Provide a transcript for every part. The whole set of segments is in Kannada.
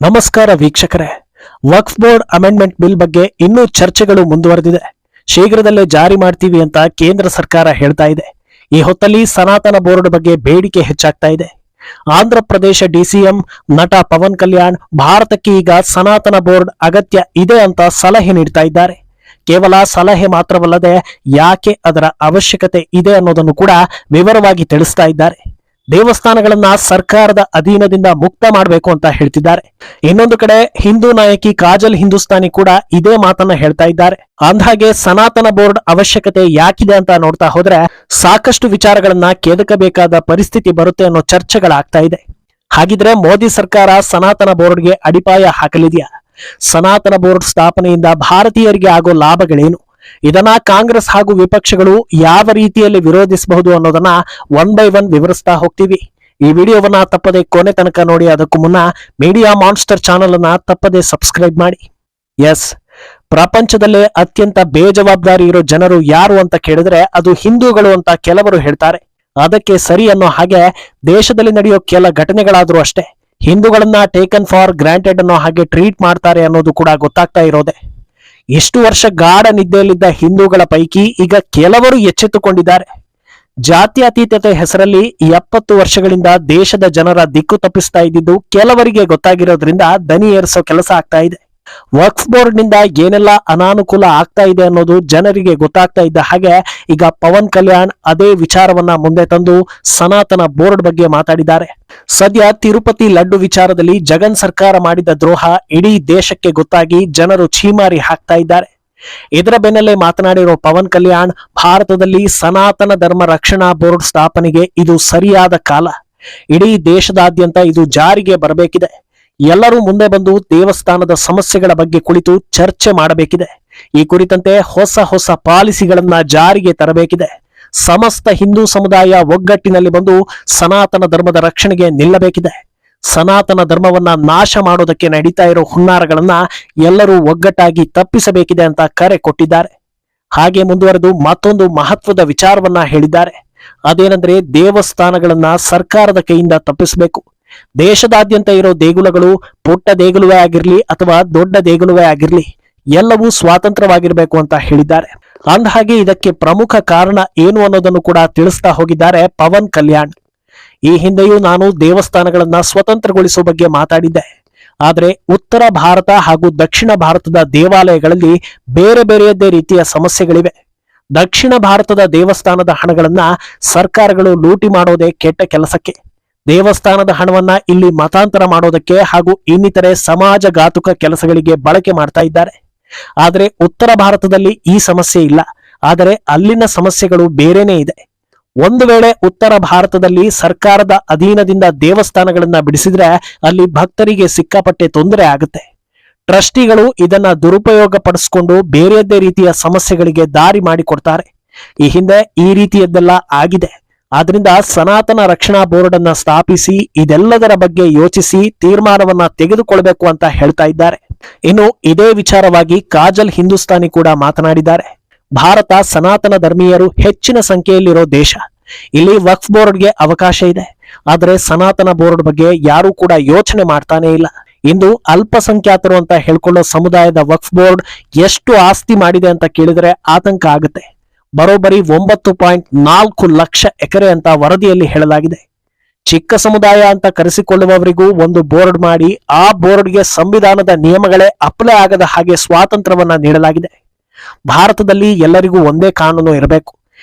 ನಮಸ್ಕಾರ ವೀಕ್ಷಕರೇ. ವಕ್ಫ್ ಬೋರ್ಡ್ ಅಮೆಂಡ್ಮೆಂಟ್ ಬಿಲ್ ಬಗ್ಗೆ ಇನ್ನೂ ಚರ್ಚೆಗಳು ಮುಂದುವರೆದಿದೆ. ಶೀಘ್ರದಲ್ಲೇ ಜಾರಿ ಮಾಡ್ತೀವಿ ಅಂತ ಕೇಂದ್ರ ಸರ್ಕಾರ ಹೇಳ್ತಾ ಇದೆ. ಈ ಹೊತ್ತಲ್ಲಿ ಸನಾತನ ಬೋರ್ಡ್ ಬಗ್ಗೆ ಬೇಡಿಕೆ ಹೆಚ್ಚಾಗ್ತಾ ಇದೆ. ಆಂಧ್ರ ಪ್ರದೇಶ ಡಿಸಿಎಂ ನಟ ಪವನ್ ಕಲ್ಯಾಣ್ ಭಾರತಕ್ಕೆ ಈಗ ಸನಾತನ ಬೋರ್ಡ್ ಅಗತ್ಯ ಇದೆ ಅಂತ ಸಲಹೆ ನೀಡ್ತಾ ಇದ್ದಾರೆ. ಕೇವಲ ಸಲಹೆ ಮಾತ್ರವಲ್ಲದೆ ಯಾಕೆ ಅದರ ಅವಶ್ಯಕತೆ ಇದೆ ಅನ್ನೋದನ್ನು ಕೂಡ ವಿವರವಾಗಿ ತಿಳಿಸ್ತಾ ಇದ್ದಾರೆ. ದೇವಸ್ಥಾನಗಳನ್ನ ಸರ್ಕಾರದ ಅಧೀನದಿಂದ ಮುಕ್ತ ಮಾಡಬೇಕು ಅಂತ ಹೇಳ್ತಿದ್ದಾರೆ. ಇನ್ನೊಂದು ಕಡೆ ಹಿಂದೂ ನಾಯಕಿ ಕಾಜಲ್ ಹಿಂದೂಸ್ತಾನಿ ಕೂಡ ಇದೇ ಮಾತನ್ನ ಹೇಳ್ತಾ ಇದ್ದಾರೆ. ಅಂದ್ಹಾಗೆ ಸನಾತನ ಬೋರ್ಡ್ ಅವಶ್ಯಕತೆ ಯಾಕಿದೆ ಅಂತ ನೋಡ್ತಾ ಹೋದ್ರೆ ಸಾಕಷ್ಟು ವಿಚಾರಗಳನ್ನ ಕೆದಕಬೇಕಾದ ಪರಿಸ್ಥಿತಿ ಬರುತ್ತೆ ಅನ್ನೋ ಚರ್ಚೆಗಳಾಗ್ತಾ ಇದೆ. ಹಾಗಿದ್ರೆ ಮೋದಿ ಸರ್ಕಾರ ಸನಾತನ ಬೋರ್ಡ್ಗೆ ಅಡಿಪಾಯ ಹಾಕಲಿದೆಯಾ? ಸನಾತನ ಬೋರ್ಡ್ ಸ್ಥಾಪನೆಯಿಂದ ಭಾರತೀಯರಿಗೆ ಆಗೋ ಲಾಭಗಳೇನು? ಇದನ್ನ ಕಾಂಗ್ರೆಸ್ ಹಾಗೂ ವಿಪಕ್ಷಗಳು ಯಾವ ರೀತಿಯಲ್ಲಿ ವಿರೋಧಿಸಬಹುದು ಅನ್ನೋದನ್ನ ಒನ್ ಬೈ ಒನ್ ವಿವರಿಸ್ತಾ ಹೋಗ್ತೀವಿ. ಈ ವಿಡಿಯೋವನ್ನ ತಪ್ಪದೆ ಕೊನೆ ತನಕ ನೋಡಿ. ಅದಕ್ಕೂ ಮುನ್ನ ಮೀಡಿಯಾ ಮಾನ್ಸ್ಟರ್ ಚಾನೆಲ್ ಅನ್ನ ತಪ್ಪದೆ ಸಬ್ಸ್ಕ್ರೈಬ್ ಮಾಡಿ. ಎಸ್, ಪ್ರಪಂಚದಲ್ಲೇ ಅತ್ಯಂತ ಬೇಜವಾಬ್ದಾರಿ ಇರೋ ಜನರು ಯಾರು ಅಂತ ಕೇಳಿದ್ರೆ ಅದು ಹಿಂದೂಗಳು ಅಂತ ಕೆಲವರು ಹೇಳ್ತಾರೆ. ಅದಕ್ಕೆ ಸರಿ ಅನ್ನೋ ಹಾಗೆ ದೇಶದಲ್ಲಿ ನಡೆಯೋ ಕೆಲ ಘಟನೆಗಳಾದ್ರೂ ಅಷ್ಟೇ ಹಿಂದೂಗಳನ್ನ ಟೇಕನ್ ಫಾರ್ ಗ್ರಾಂಟೆಡ್ ಅನ್ನೋ ಹಾಗೆ ಟ್ರೀಟ್ ಮಾಡ್ತಾರೆ ಅನ್ನೋದು ಕೂಡ ಗೊತ್ತಾಗ್ತಾ ಇರೋದೆ. ಇಷ್ಟು ವರ್ಷ ಗಾಢ ನಿದ್ದೆಯಲ್ಲಿದ್ದ ಹಿಂದೂಗಳ ಪೈಕಿ ಈಗ ಕೆಲವರು ಎಚ್ಚೆತ್ತುಕೊಂಡಿದ್ದಾರೆ. ಜಾತ್ಯತೀತತೆ ಹೆಸರಲ್ಲಿ 70 ವರ್ಷಗಳಿಂದ ದೇಶದ ಜನರ ದಿಕ್ಕು ತಪ್ಪಿಸ್ತಾ ಇದ್ದಿದ್ದು ಕೆಲವರಿಗೆ ಗೊತ್ತಾಗಿರೋದ್ರಿಂದ ದನಿ ಏರಿಸೋ ಕೆಲಸ ಆಗ್ತಾ ಇದೆ. ವಕ್ಫ್ ಬೋರ್ಡ್ ನಿಂದ ಏನೆಲ್ಲ ಅನಾನುಕೂಲ ಆಗ್ತಾ ಇದೆ ಅನ್ನೋದು ಜನರಿಗೆ ಗೊತ್ತಾಗ್ತಾ ಇದ್ದ ಹಾಗೆ ಈಗ ಪವನ್ ಕಲ್ಯಾಣ್ ಅದೇ ವಿಚಾರವನ್ನ ಮುಂದೆ ತಂದು ಸನಾತನ ಬೋರ್ಡ್ ಬಗ್ಗೆ ಮಾತಾಡಿದ್ದಾರೆ. ಸದ್ಯ ತಿರುಪತಿ ಲಡ್ಡು ವಿಚಾರದಲ್ಲಿ ಜಗನ್ ಸರ್ಕಾರ ಮಾಡಿದ ದ್ರೋಹ ಇಡೀ ದೇಶಕ್ಕೆ ಗೊತ್ತಾಗಿ ಜನರು ಛೀಮಾರಿ ಹಾಕ್ತಾ ಇದ್ದಾರೆ. ಇದರ ಬೆನ್ನಲ್ಲೇ ಮಾತನಾಡಿರೋ ಪವನ್ ಕಲ್ಯಾಣ್ ಭಾರತದಲ್ಲಿ ಸನಾತನ ಧರ್ಮ ರಕ್ಷಣಾ ಬೋರ್ಡ್ ಸ್ಥಾಪನೆಗೆ ಇದು ಸರಿಯಾದ ಕಾಲ. ಇಡೀ ದೇಶದಾದ್ಯಂತ ಇದು ಜಾರಿಗೆ ಬರಬೇಕಿದೆ. ಎಲ್ಲರೂ ಮುಂದೆ ಬಂದು ದೇವಸ್ಥಾನದ ಸಮಸ್ಯೆಗಳ ಬಗ್ಗೆ ಕುಳಿತು ಚರ್ಚೆ ಮಾಡಬೇಕಿದೆ. ಈ ಕುರಿತಂತೆ ಹೊಸ ಪಾಲಿಸಿಗಳನ್ನ ಜಾರಿಗೆ ತರಬೇಕಿದೆ. ಸಮಸ್ತ ಹಿಂದೂ ಸಮುದಾಯ ಒಗ್ಗಟ್ಟಿನಲ್ಲಿ ಬಂದು ಸನಾತನ ಧರ್ಮದ ರಕ್ಷಣೆಗೆ ನಿಲ್ಲಬೇಕಿದೆ. ಸನಾತನ ಧರ್ಮವನ್ನ ನಾಶ ಮಾಡೋದಕ್ಕೆ ನಡೀತಾ ಇರೋ ಹುನ್ನಾರಗಳನ್ನ ಎಲ್ಲರೂ ಒಗ್ಗಟ್ಟಾಗಿ ತಪ್ಪಿಸಬೇಕಿದೆ ಅಂತ ಕರೆ ಕೊಟ್ಟಿದ್ದಾರೆ. ಹಾಗೆ ಮುಂದುವರೆದು ಮತ್ತೊಂದು ಮಹತ್ವದ ವಿಚಾರವನ್ನ ಹೇಳಿದ್ದಾರೆ. ಅದೇನೆಂದ್ರೆ ದೇವಸ್ಥಾನಗಳನ್ನ ಸರ್ಕಾರದ ಕೈಯಿಂದ ತಪ್ಪಿಸಬೇಕು. ದೇಶದಾದ್ಯಂತ ಇರೋ ದೇಗುಲಗಳು ಪುಟ್ಟ ದೇಗುಲವೇ ಆಗಿರ್ಲಿ ಅಥವಾ ದೊಡ್ಡ ದೇಗುಲವೇ ಆಗಿರ್ಲಿ ಎಲ್ಲವೂ ಸ್ವಾತಂತ್ರ್ಯವಾಗಿರ್ಬೇಕು ಅಂತ ಹೇಳಿದ್ದಾರೆ. ಅಂದಹಾಗೆ ಇದಕ್ಕೆ ಪ್ರಮುಖ ಕಾರಣ ಏನು ಅನ್ನೋದನ್ನು ಕೂಡ ತಿಳಿಸ್ತಾ ಹೋಗಿದ್ದಾರೆ ಪವನ್ ಕಲ್ಯಾಣ್. ಈ ಹಿಂದೆಯೂ ನಾನು ದೇವಸ್ಥಾನಗಳನ್ನ ಸ್ವತಂತ್ರಗೊಳಿಸುವ ಬಗ್ಗೆ ಮಾತಾಡಿದ್ದೆ. ಆದ್ರೆ ಉತ್ತರ ಭಾರತ ಹಾಗೂ ದಕ್ಷಿಣ ಭಾರತದ ದೇವಾಲಯಗಳಲ್ಲಿ ಬೇರೆ ಬೇರೆಯದ್ದೇ ರೀತಿಯ ಸಮಸ್ಯೆಗಳಿವೆ. ದಕ್ಷಿಣ ಭಾರತದ ದೇವಸ್ಥಾನದ ಹಣಗಳನ್ನ ಸರ್ಕಾರಗಳು ಲೂಟಿ ಮಾಡೋದೇ ಕೆಟ್ಟ ಕೆಲಸಕ್ಕೆ. ದೇವಸ್ಥಾನದ ಹಣವನ್ನ ಇಲ್ಲಿ ಮತಾಂತರ ಮಾಡೋದಕ್ಕೆ ಹಾಗೂ ಇನ್ನಿತರೆ ಸಮಾಜಘಾತುಕ ಕೆಲಸಗಳಿಗೆ ಬಳಕೆ ಮಾಡ್ತಾ ಇದ್ದಾರೆ. ಆದರೆ ಉತ್ತರ ಭಾರತದಲ್ಲಿ ಈ ಸಮಸ್ಯೆ ಇಲ್ಲ. ಆದರೆ ಅಲ್ಲಿನ ಸಮಸ್ಯೆಗಳು ಬೇರೆನೇ ಇದೆ. ಒಂದು ವೇಳೆ ಉತ್ತರ ಭಾರತದಲ್ಲಿ ಸರ್ಕಾರದ ಅಧೀನದಿಂದ ದೇವಸ್ಥಾನಗಳನ್ನ ಬಿಡಿಸಿದ್ರೆ ಅಲ್ಲಿ ಭಕ್ತರಿಗೆ ಸಿಕ್ಕಾಪಟ್ಟೆ ತೊಂದರೆ ಆಗುತ್ತೆ. ಟ್ರಸ್ಟಿಗಳು ಇದನ್ನ ದುರುಪಯೋಗ ಪಡಿಸಿಕೊಂಡು ಬೇರೆಯದ್ದೇ ರೀತಿಯ ಸಮಸ್ಯೆಗಳಿಗೆ ದಾರಿ ಮಾಡಿಕೊಡ್ತಾರೆ. ಈ ಹಿಂದೆ ಈ ರೀತಿಯದ್ದೆಲ್ಲ ಆಗಿದೆ. ಆದ್ರಿಂದ ಸನಾತನ ರಕ್ಷಣಾ ಬೋರ್ಡ್ ಅನ್ನ ಸ್ಥಾಪಿಸಿ ಇದೆಲ್ಲದರ ಬಗ್ಗೆ ಯೋಚಿಸಿ ತೀರ್ಮಾನವನ್ನ ತೆಗೆದುಕೊಳ್ಬೇಕು ಅಂತ ಹೇಳ್ತಾ ಇದ್ದಾರೆ. ಇನ್ನು ಇದೇ ವಿಚಾರವಾಗಿ ಕಾಜಲ್ ಹಿಂದೂಸ್ತಾನಿ ಕೂಡ ಮಾತನಾಡಿದ್ದಾರೆ. ಭಾರತ ಸನಾತನ ಧರ್ಮೀಯರು ಹೆಚ್ಚಿನ ಸಂಖ್ಯೆಯಲ್ಲಿರೋ ದೇಶ. ಇಲ್ಲಿ ವಕ್ಫ್ ಬೋರ್ಡ್ಗೆ ಅವಕಾಶ ಇದೆ. ಆದರೆ ಸನಾತನ ಬೋರ್ಡ್ ಬಗ್ಗೆ ಯಾರೂ ಕೂಡ ಯೋಚನೆ ಮಾಡ್ತಾನೆ ಇಲ್ಲ. ಇಂದು ಅಲ್ಪಸಂಖ್ಯಾತರು ಅಂತ ಹೇಳ್ಕೊಳ್ಳೋ ಸಮುದಾಯದ ವಕ್ಫ್ ಬೋರ್ಡ್ ಎಷ್ಟು ಆಸ್ತಿ ಮಾಡಿದೆ ಅಂತ ಕೇಳಿದ್ರೆ ಆತಂಕ ಆಗುತ್ತೆ. ಬರೋಬ್ಬರಿ 9.4 ಲಕ್ಷ ಎಕರೆ ಅಂತ ವರದಿಯಲ್ಲಿ ಹೇಳಲಾಗಿದೆ. ಚಿಕ್ಕ ಸಮುದಾಯ ಅಂತ ಕರೆಸಿಕೊಳ್ಳುವವರಿಗೂ ಒಂದು ಬೋರ್ಡ್ ಮಾಡಿ ಆ ಬೋರ್ಡ್ಗೆ ಸಂವಿಧಾನದ ನಿಯಮಗಳೇ ಅಪ್ಲೈ ಆಗದ ಹಾಗೆ ಸ್ವಾತಂತ್ರ್ಯವನ್ನ ನೀಡಲಾಗಿದೆ. ಭಾರತದಲ್ಲಿ ಎಲ್ಲರಿಗೂ ಒಂದೇ ಕಾನೂನು ಇರಬೇಕು,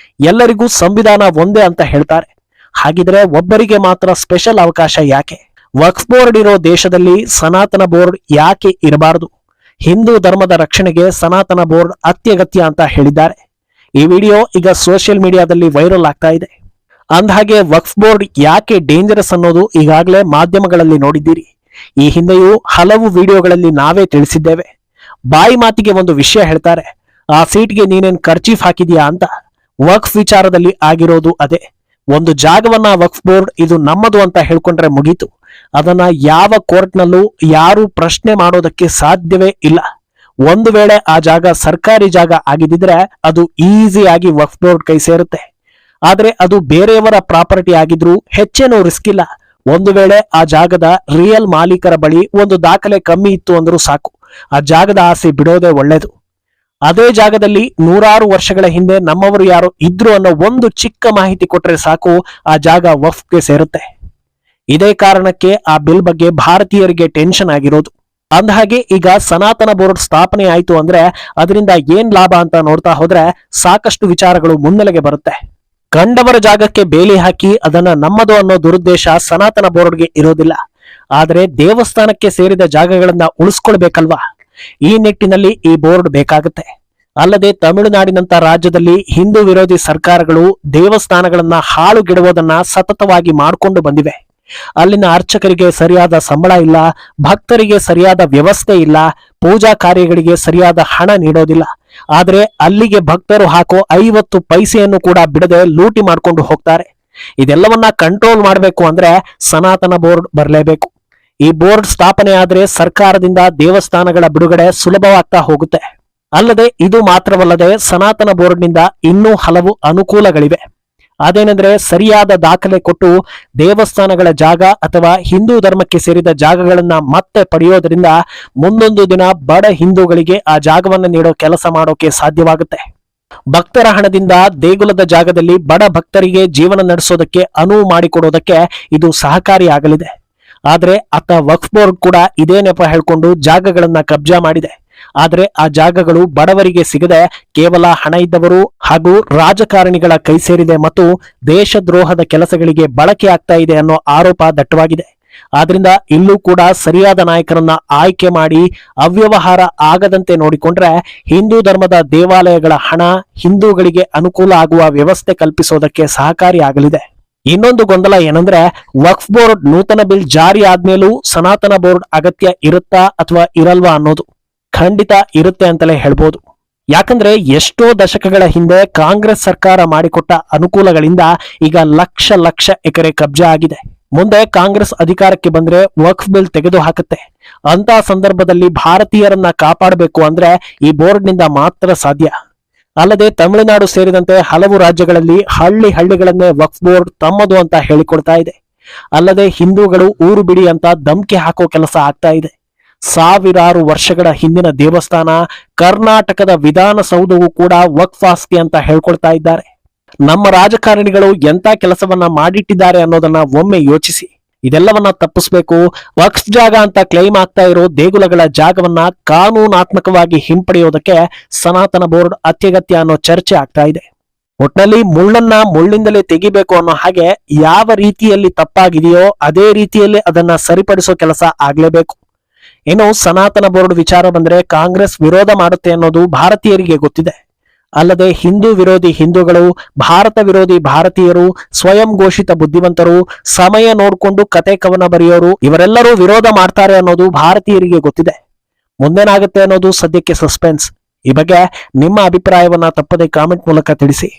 ಎಲ್ಲರಿಗೂ ಸಂವಿಧಾನ ಒಂದೇ ಅಂತ ಹೇಳ್ತಾರೆ. ಹಾಗಿದ್ರೆ ಒಬ್ಬರಿಗೆ ಮಾತ್ರ ಸ್ಪೆಷಲ್ ಅವಕಾಶ ಯಾಕೆ? ವಕ್ಫ್ ಬೋರ್ಡ್ ಇರೋ ದೇಶದಲ್ಲಿ ಸನಾತನ ಬೋರ್ಡ್ ಯಾಕೆ ಇರಬಾರದು? ಹಿಂದೂ ಧರ್ಮದ ರಕ್ಷಣೆಗೆ ಸನಾತನ ಬೋರ್ಡ್ ಅತ್ಯಗತ್ಯ ಅಂತ ಹೇಳಿದ್ದಾರೆ. ಈ ವಿಡಿಯೋ ಈಗ ಸೋಷಿಯಲ್ ಮೀಡಿಯಾದಲ್ಲಿ ವೈರಲ್ ಆಗ್ತಾ ಇದೆ. ಅಂದಹಾಗೆ ವಕ್ಫ್ ಬೋರ್ಡ್ ಯಾಕೆ ಡೇಂಜರಸ್ ಅನ್ನೋದು ಈಗಾಗಲೇ ಮಾಧ್ಯಮಗಳಲ್ಲಿ ನೋಡಿದ್ದೀರಿ. ಈ ಹಿಂದೆಯೂ ಹಲವು ವಿಡಿಯೋಗಳಲ್ಲಿ ನಾವೇ ತಿಳಿಸಿದ್ದೇವೆ. ಬಾಯಿ ಮಾತಿಗೆ ಒಂದು ವಿಷಯ ಹೇಳ್ತಾರೆ, ಆ ಸೀಟ್ಗೆ ನೀನೇನ್ ಕರ್ಚೀಫ್ ಹಾಕಿದ್ಯಾ ಅಂತ. ವಕ್ಫ್ ವಿಚಾರದಲ್ಲಿ ಆಗಿರೋದು ಅದೇ. ಒಂದು ಜಾಗವನ್ನ ವಕ್ಫ್ ಬೋರ್ಡ್ ಇದು ನಮ್ಮದು ಅಂತ ಹೇಳ್ಕೊಂಡ್ರೆ ಮುಗೀತು. ಅದನ್ನ ಯಾವ ಕೋರ್ಟ್ನಲ್ಲೂ ಯಾರು ಪ್ರಶ್ನೆ ಮಾಡೋದಕ್ಕೆ ಸಾಧ್ಯವೇ ಇಲ್ಲ. ಒಂದು ವೇಳೆ ಆ ಜಾಗ ಸರ್ಕಾರಿ ಜಾಗ ಆಗಿದ್ದಿದ್ರೆ ಅದು ಈಸಿಯಾಗಿ ವಕ್ಫ್ ಬೋರ್ಡ್ ಕೈ ಸೇರುತ್ತೆ. ಆದ್ರೆ ಅದು ಬೇರೆಯವರ ಪ್ರಾಪರ್ಟಿ ಆಗಿದ್ರೂ ಹೆಚ್ಚೇನೂ ರಿಸ್ಕ್ ಇಲ್ಲ. ಒಂದು ವೇಳೆ ಆ ಜಾಗದ ರಿಯಲ್ ಮಾಲೀಕರ ಬಳಿ ಒಂದು ದಾಖಲೆ ಕಮ್ಮಿ ಇತ್ತು ಅಂದ್ರೂ ಸಾಕು, ಆ ಜಾಗದ ಆಸೆ ಬಿಡೋದೇ ಒಳ್ಳೇದು. ಅದೇ ಜಾಗದಲ್ಲಿ ನೂರಾರು ವರ್ಷಗಳ ಹಿಂದೆ ನಮ್ಮವರು ಯಾರು ಇದ್ರು ಅನ್ನೋ ಒಂದು ಚಿಕ್ಕ ಮಾಹಿತಿ ಕೊಟ್ರೆ ಸಾಕು, ಆ ಜಾಗ ವಕ್ಫ್ಗೆ ಸೇರುತ್ತೆ. ಇದೇ ಕಾರಣಕ್ಕೆ ಆ ಬಿಲ್ ಬಗ್ಗೆ ಭಾರತೀಯರಿಗೆ ಟೆನ್ಷನ್ ಆಗಿರೋದು. ಅಂದಹಾಗೆ ಈಗ ಸನಾತನ ಬೋರ್ಡ್ ಸ್ಥಾಪನೆ ಆಯ್ತು ಅಂದ್ರೆ ಅದರಿಂದ ಏನ್ ಲಾಭ ಅಂತ ನೋಡ್ತಾ ಹೋದ್ರೆ ಸಾಕಷ್ಟು ವಿಚಾರಗಳು ಮುನ್ನೆಲೆಗೆ ಬರುತ್ತೆ. ಕಂಡವರ ಜಾಗಕ್ಕೆ ಬೇಲಿ ಹಾಕಿ ಅದನ್ನ ನಮ್ಮದು ಅನ್ನೋ ದುರುದ್ದೇಶ ಸನಾತನ ಬೋರ್ಡ್ಗೆ ಇರೋದಿಲ್ಲ. ಆದ್ರೆ ದೇವಸ್ಥಾನಕ್ಕೆ ಸೇರಿದ ಜಾಗಗಳನ್ನ ಉಳಿಸ್ಕೊಳ್ಬೇಕಲ್ವಾ, ಈ ನಿಟ್ಟಿನಲ್ಲಿ ಈ ಬೋರ್ಡ್ ಬೇಕಾಗುತ್ತೆ. ಅಲ್ಲದೆ ತಮಿಳುನಾಡಿನಂತ ರಾಜ್ಯದಲ್ಲಿ ಹಿಂದೂ ವಿರೋಧಿ ಸರ್ಕಾರಗಳು ದೇವಸ್ಥಾನಗಳನ್ನ ಹಾಳುಗೆಡುವುದನ್ನ ಸತತವಾಗಿ ಮಾಡಿಕೊಂಡು ಬಂದಿವೆ. ಅಲ್ಲಿನ ಅರ್ಚಕರಿಗೆ ಸರಿಯಾದ ಸಂಬಳ ಇಲ್ಲ, ಭಕ್ತರಿಗೆ ಸರಿಯಾದ ವ್ಯವಸ್ಥೆ ಇಲ್ಲ, ಪೂಜಾ ಕಾರ್ಯಗಳಿಗೆ ಸರಿಯಾದ ಹಣ ನೀಡೋದಿಲ್ಲ. ಆದ್ರೆ ಅಲ್ಲಿಗೆ ಭಕ್ತರು ಹಾಕೋ 50 ಪೈಸೆಯನ್ನು ಕೂಡ ಬಿಡದೆ ಲೂಟಿ ಮಾಡ್ಕೊಂಡು ಹೋಗ್ತಾರೆ. ಇದೆಲ್ಲವನ್ನ ಕಂಟ್ರೋಲ್ ಮಾಡಬೇಕು ಅಂದ್ರೆ ಸನಾತನ ಬೋರ್ಡ್ ಬರಲೇಬೇಕು. ಈ ಬೋರ್ಡ್ ಸ್ಥಾಪನೆ ಆದ್ರೆ ಸರ್ಕಾರದಿಂದ ದೇವಸ್ಥಾನಗಳ ಬಿಡುಗಡೆ ಸುಲಭವಾಗ್ತಾ ಹೋಗುತ್ತೆ. ಅಲ್ಲದೆ ಇದು ಮಾತ್ರವಲ್ಲದೆ ಸನಾತನ ಬೋರ್ಡ್ನಿಂದ ಇನ್ನೂ ಹಲವು ಅನುಕೂಲಗಳಿವೆ. ಅದೇನೆಂದ್ರೆ ಸರಿಯಾದ ದಾಖಲೆ ಕೊಟ್ಟು ದೇವಸ್ಥಾನಗಳ ಜಾಗ ಅಥವಾ ಹಿಂದೂ ಧರ್ಮಕ್ಕೆ ಸೇರಿದ ಜಾಗಗಳನ್ನ ಮತ್ತೆ ಪಡೆಯೋದ್ರಿಂದ ಮುಂದೊಂದು ದಿನ ಬಡ ಹಿಂದೂಗಳಿಗೆ ಆ ಜಾಗವನ್ನು ನೀಡೋ ಕೆಲಸ ಮಾಡೋಕೆ ಸಾಧ್ಯವಾಗುತ್ತೆ. ಭಕ್ತರ ಹಣದಿಂದ ದೇಗುಲದ ಜಾಗದಲ್ಲಿ ಬಡ ಭಕ್ತರಿಗೆ ಜೀವನ ನಡೆಸೋದಕ್ಕೆ ಅನುವು ಮಾಡಿಕೊಡೋದಕ್ಕೆ ಇದು ಸಹಕಾರಿಯಾಗಲಿದೆ. ಆದ್ರೆ ಅತ್ತ ವಕ್ಫ್ ಬೋರ್ಡ್ ಕೂಡ ಇದೇ ನೆಪ ಹೇಳ್ಕೊಂಡು ಜಾಗಗಳನ್ನ ಕಬ್ಜಾ ಮಾಡಿದೆ. ಆದ್ರೆ ಆ ಜಾಗಗಳು ಬಡವರಿಗೆ ಸಿಗದೆ ಕೇವಲ ಹಣ ಇದ್ದವರು ಹಾಗೂ ರಾಜಕಾರಣಿಗಳ ಕೈ ಸೇರಿದೆ ಮತ್ತು ದೇಶದ್ರೋಹದ ಕೆಲಸಗಳಿಗೆ ಬಳಕೆ ಆಗ್ತಾ ಇದೆ ಅನ್ನೋ ಆರೋಪ ದಟ್ಟವಾಗಿದೆ. ಆದ್ರಿಂದ ಇಲ್ಲೂ ಕೂಡ ಸರಿಯಾದ ನಾಯಕರನ್ನ ಆಯ್ಕೆ ಮಾಡಿ ಅವ್ಯವಹಾರ ಆಗದಂತೆ ನೋಡಿಕೊಂಡ್ರೆ ಹಿಂದೂ ಧರ್ಮದ ದೇವಾಲಯಗಳ ಹಣ ಹಿಂದೂಗಳಿಗೆ ಅನುಕೂಲ ಆಗುವ ವ್ಯವಸ್ಥೆ ಕಲ್ಪಿಸೋದಕ್ಕೆ ಸಹಕಾರಿಯಾಗಲಿದೆ. ಇನ್ನೊಂದು ಗೊಂದಲ ಏನಂದ್ರೆ ವಕ್ಫ್ ಬೋರ್ಡ್ ನೂತನ ಬಿಲ್ ಜಾರಿ ಆದ್ಮೇಲೂ ಸನಾತನ ಬೋರ್ಡ್ ಅಗತ್ಯ ಇರುತ್ತಾ ಅಥವಾ ಇರಲ್ವಾ ಅನ್ನೋದು. ಖಂಡಿತ ಇರುತ್ತೆ ಅಂತಲೇ ಹೇಳ್ಬೋದು. ಯಾಕಂದ್ರೆ ಎಷ್ಟೋ ದಶಕಗಳ ಹಿಂದೆ ಕಾಂಗ್ರೆಸ್ ಸರ್ಕಾರ ಮಾಡಿಕೊಟ್ಟ ಅನುಕೂಲಗಳಿಂದ ಈಗ ಲಕ್ಷ ಲಕ್ಷ ಎಕರೆ ಕಬ್ಜಾ ಆಗಿದೆ. ಮುಂದೆ ಕಾಂಗ್ರೆಸ್ ಅಧಿಕಾರಕ್ಕೆ ಬಂದ್ರೆ ವಕ್ಫ್ ಬಿಲ್ ತೆಗೆದು ಹಾಕುತ್ತೆ. ಅಂತ ಸಂದರ್ಭದಲ್ಲಿ ಭಾರತೀಯರನ್ನ ಕಾಪಾಡಬೇಕು ಅಂದ್ರೆ ಈ ಬೋರ್ಡ್ನಿಂದ ಮಾತ್ರ ಸಾಧ್ಯ. ಅಲ್ಲದೆ ತಮಿಳುನಾಡು ಸೇರಿದಂತೆ ಹಲವು ರಾಜ್ಯಗಳಲ್ಲಿ ಹಳ್ಳಿಗಳನ್ನೇ ವಕ್ಫ್ ಬೋರ್ಡ್ ತಮ್ಮದು ಅಂತ ಹೇಳಿಕೊಡ್ತಾ ಇದೆ. ಅಲ್ಲದೆ ಹಿಂದೂಗಳು ಊರು ಬಿಡಿ ಅಂತ ಧಮ್ಕಿ ಹಾಕೋ ಕೆಲಸ ಆಗ್ತಾ ಇದೆ. ಸಾವಿರಾರು ವರ್ಷಗಳ ಹಿಂದಿನ ದೇವಸ್ಥಾನ, ಕರ್ನಾಟಕದ ವಿಧಾನಸೌಧವೂ ಕೂಡ ವಕ್ಫ್ ಆಸ್ತಿ ಅಂತ ಹೇಳ್ಕೊಳ್ತಾ ಇದ್ದಾರೆ. ನಮ್ಮ ರಾಜಕಾರಣಿಗಳು ಎಂತ ಕೆಲಸವನ್ನ ಮಾಡಿಟ್ಟಿದ್ದಾರೆ ಅನ್ನೋದನ್ನ ಒಮ್ಮೆ ಯೋಚಿಸಿ. ಇದೆಲ್ಲವನ್ನ ತಪ್ಪಿಸ್ಬೇಕು. ವಕ್ಫ್ ಜಾಗ ಅಂತ ಕ್ಲೈಮ್ ಆಗ್ತಾ ಇರೋ ದೇಗುಲಗಳ ಜಾಗವನ್ನ ಕಾನೂನಾತ್ಮಕವಾಗಿ ಹಿಂಪಡೆಯೋದಕ್ಕೆ ಸನಾತನ ಬೋರ್ಡ್ ಅತ್ಯಗತ್ಯ ಅನ್ನೋ ಚರ್ಚೆ ಆಗ್ತಾ ಇದೆ. ಒಟ್ನಲ್ಲಿ ಮುಳ್ಳನ್ನ ಮುಳ್ಳಿಂದಲೇ ತೆಗಿಬೇಕು ಅನ್ನೋ ಹಾಗೆ ಯಾವ ರೀತಿಯಲ್ಲಿ ತಪ್ಪಾಗಿದೆಯೋ ಅದೇ ರೀತಿಯಲ್ಲಿ ಅದನ್ನ ಸರಿಪಡಿಸೋ ಕೆಲಸ ಆಗ್ಲೇಬೇಕು. ಇನ್ನು ಸನಾತನ ಬೋರ್ಡ್ ವಿಚಾರ ಬಂದ್ರೆ ಕಾಂಗ್ರೆಸ್ ವಿರೋಧ ಮಾಡುತ್ತೆ ಅನ್ನೋದು ಭಾರತೀಯರಿಗೆ ಗೊತ್ತಿದೆ. ಅಲ್ಲದೆ ಹಿಂದೂ ವಿರೋಧಿ ಹಿಂದೂಗಳು, ಭಾರತ ವಿರೋಧಿ ಭಾರತೀಯರು, ಸ್ವಯಂ ಘೋಷಿತ ಬುದ್ಧಿವಂತರು, ಸಮಯ ನೋಡ್ಕೊಂಡು ಕತೆ ಕವನ ಬರೆಯೋರು ಇವರೆಲ್ಲರೂ ವಿರೋಧ ಮಾಡ್ತಾರೆ ಅನ್ನೋದು ಭಾರತೀಯರಿಗೆ ಗೊತ್ತಿದೆ. ಮುಂದೇನಾಗುತ್ತೆ ಅನ್ನೋದು ಸದ್ಯಕ್ಕೆ ಸಸ್ಪೆನ್ಸ್. ಈ ಬಗ್ಗೆ ನಿಮ್ಮ ಅಭಿಪ್ರಾಯವನ್ನ ತಪ್ಪದೆ ಕಾಮೆಂಟ್ ಮೂಲಕ ತಿಳಿಸಿ.